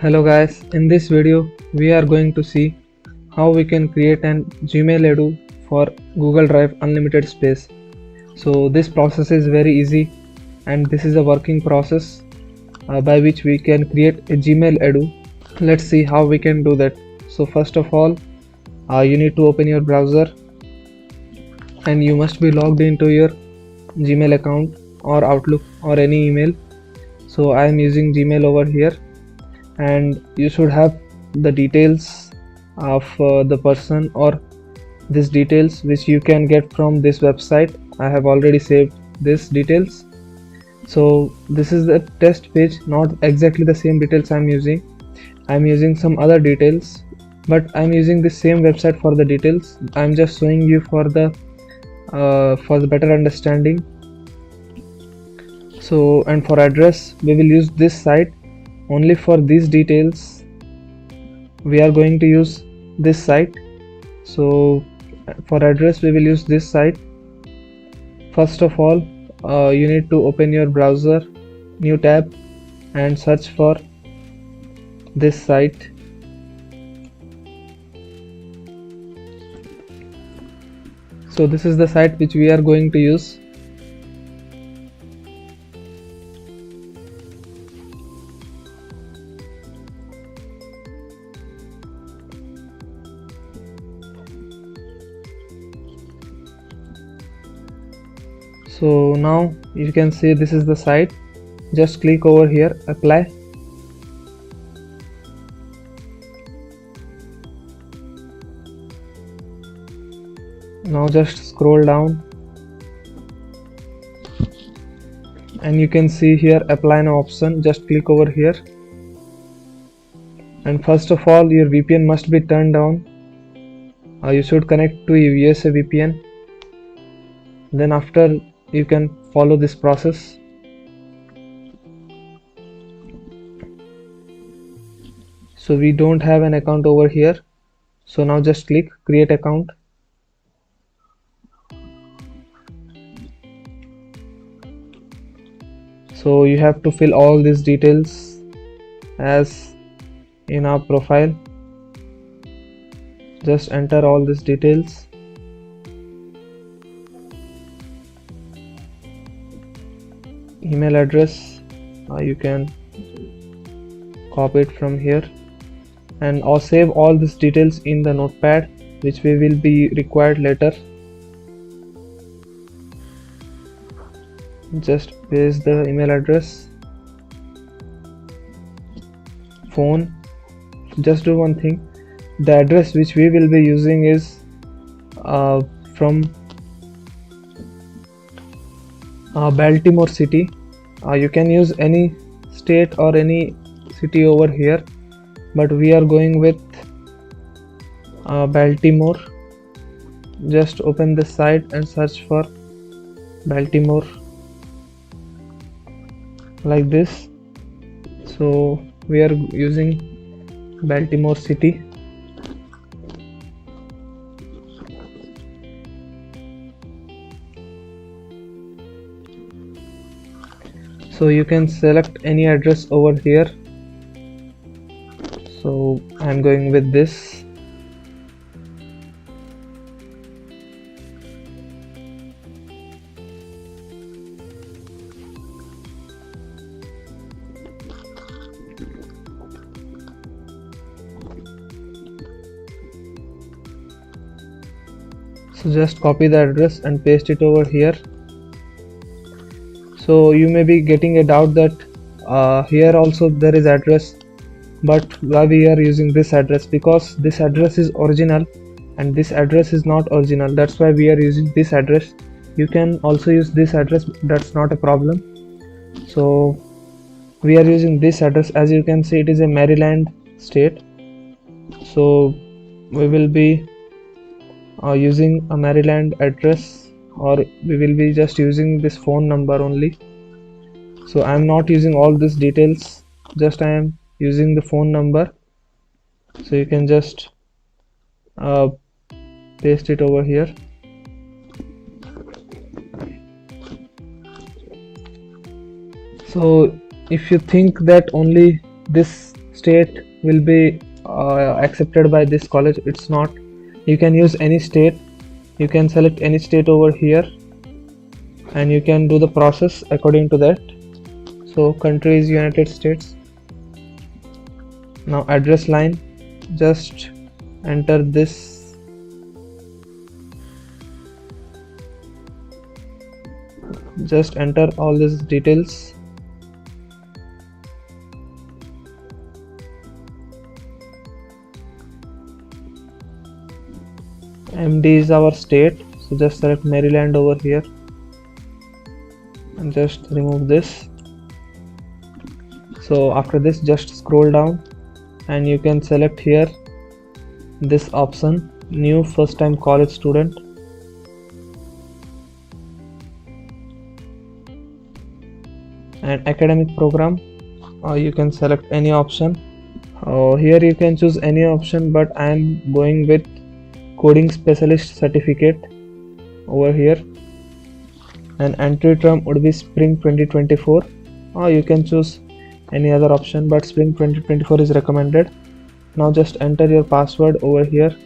Hello guys, in this video we are going to see how we can create an Gmail Edu for Google Drive unlimited space. So this process is very easy and this is a working process by which we can create a Gmail Edu. Let's see how we can do that. So first of all you need to open your browser and you must be logged into your Gmail account or Outlook or any email. So I am using Gmail over here, and you should have the details of the person or these details which you can get from this website. I have already saved these details. So this is the test page, not exactly the same details I'm using some other details, but I'm using the same website for the details. I'm just showing you for the better understanding. So, and for address we will use this site. Only for these details we are going to use this site. So for address we will use this site. First of all you need to open your browser, new tab, and search for this site. So this is the site which we are going to use. So now you can see this is the site. Just click over here, apply. Now just scroll down and you can see here apply now option. Just click over here, and first of all your VPN must be turned on. You should connect to USA VPN. Then after you can follow this process. So we don't have an account over here, so now just click create account. So you have to fill all these details as in our profile. Just enter all these details. Email address, you can copy it from here, and or save all these details in the notepad which we will be required later. Just paste the email address, phone. Just do one thing, the address which we will be using is from Baltimore city. You can use any state or any city over here, but we are going with Baltimore. Just open the site and search for Baltimore like this. So we are using Baltimore city. So you can select any address over here. So I'm going with this. So just copy the address and paste it over here. So you may be getting a doubt that here also there is address, but why we are using this address? Because this address is original and this address is not original. That's why we are using this address. You can also use this address, that's not a problem. So we are using this address. As you can see, it is a Maryland state, so we will be using a Maryland address, or we will be just using this phone number only. So I am not using all these details, just I am using the phone number. So you can just paste it over here. So if you think that only this state will be accepted by this college. It's not. You can use any state. You can select any state over here and you can do the process according to that. So country is United States. Now address line, just enter this. Just enter all these details. MD is our state, so just select Maryland over here and just remove this. So after this, just scroll down and you can select here this option, new first time college student. And academic program, you can select any option. Here you can choose any option, but I am going with coding specialist certificate over here. And entry term would be spring 2024, or you can choose any other option, but spring 2024 is recommended. Now just enter your password over here.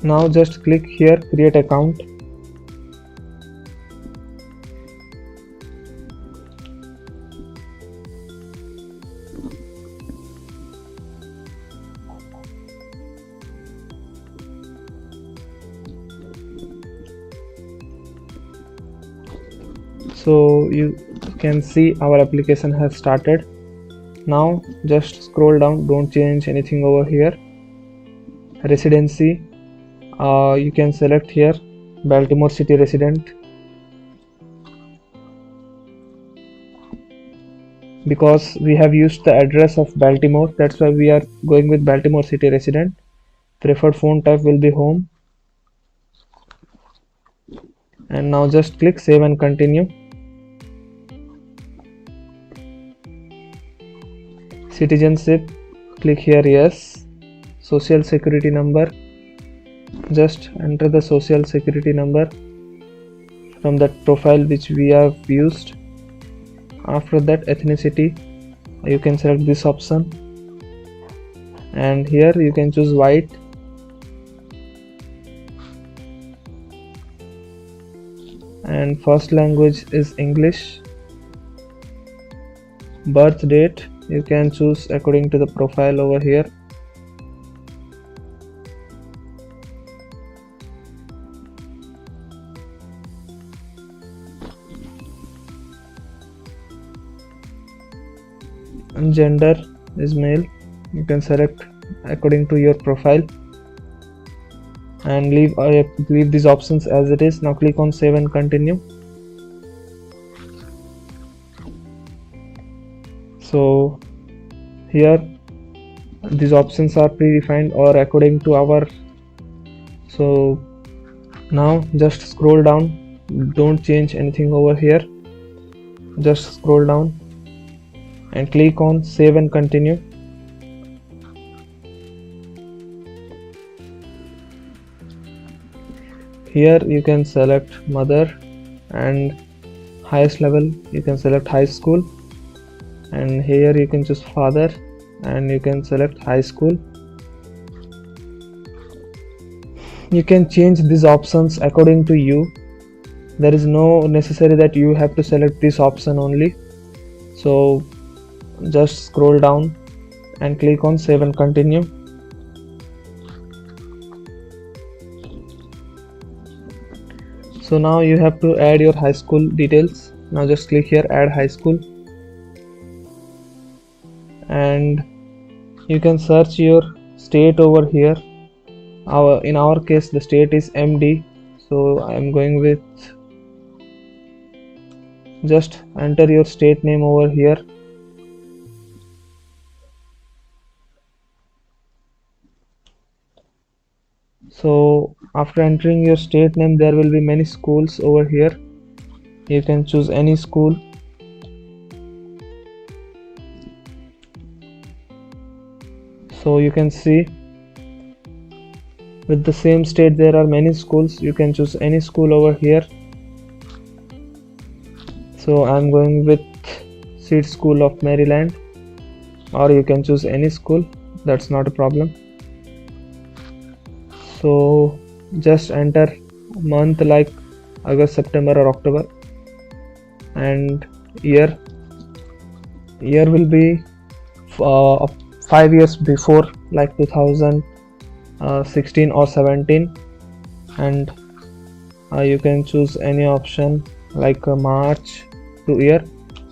Now just click here, create account. So you can see our application has started. Now just scroll down, don't change anything over here. Residency, you can select here Baltimore City resident, because we have used the address of Baltimore, that's why we are going with Baltimore City resident. Preferred phone type will be home. And now just click save and continue. Citizenship, click here yes. Social security number, just enter the social security number from that profile which we have used. After that, ethnicity, you can select this option, and here you can choose white. And first language is English. Birth date, you can choose according to the profile over here. And gender is male, you can select according to your profile and leave these options as it is. Now click on save and continue. So here these options are predefined or according to our. So now just scroll down, don't change anything over here, just scroll down and click on save and continue. Here you can select mother, and highest level you can select high school, and here you can choose father and you can select high school. You can change these options according to you. There is no necessary that you have to select this option only. So just scroll down and click on save and continue. So now you have to add your high school details. Now just click here add high school, and you can search your state over here. In our case the state is MD, so I am going with, just enter your state name over here. So after entering your state name, there will be many schools over here. You can choose any school. So you can see With the same state there are many schools. You can choose any school over here. So I'm going with Seed School of Maryland, or you can choose any school, that's not a problem. So just enter month like August, September or October, and year will be 5 years before, like 2016 or 17, and you can choose any option like March to year.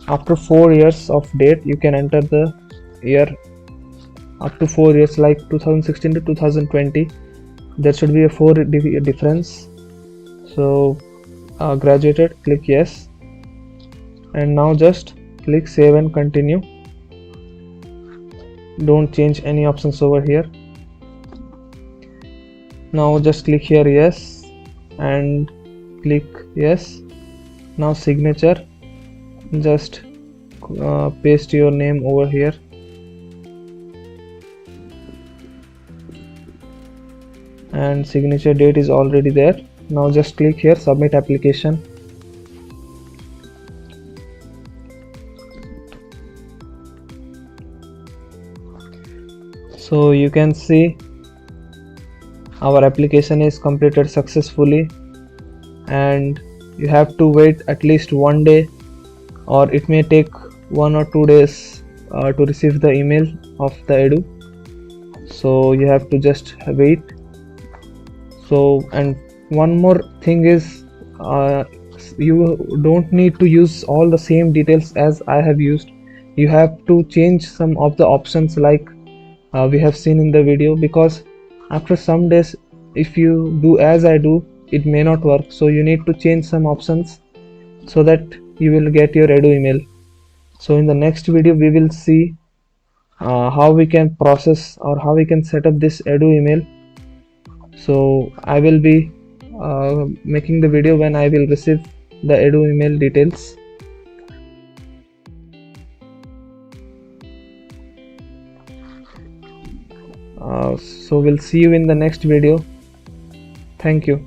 After 4 years of date you can enter the year. Up to 4 years, like 2016 to 2020, there should be a 4 difference. So graduated, click yes, and now just click save and continue. Don't change any options over here. Now just click here yes and click yes. Now signature, just paste your name over here. And signature date is already there. Now just click here submit application. So you can see our application is completed successfully, and you have to wait at least 1 day, or it may take 1 or 2 days to receive the email of the Edu. So you have to just wait. So, and one more thing is, you don't need to use all the same details as I have used. You have to change some of the options like we have seen in the video, because after some days if you do as I do, it may not work. So you need to change some options so that you will get your Edu email. So in the next video we will see how we can process or how we can set up this Edu email. So I will be making the video when I will receive the Edu email details. So we'll see you in the next video. Thank you.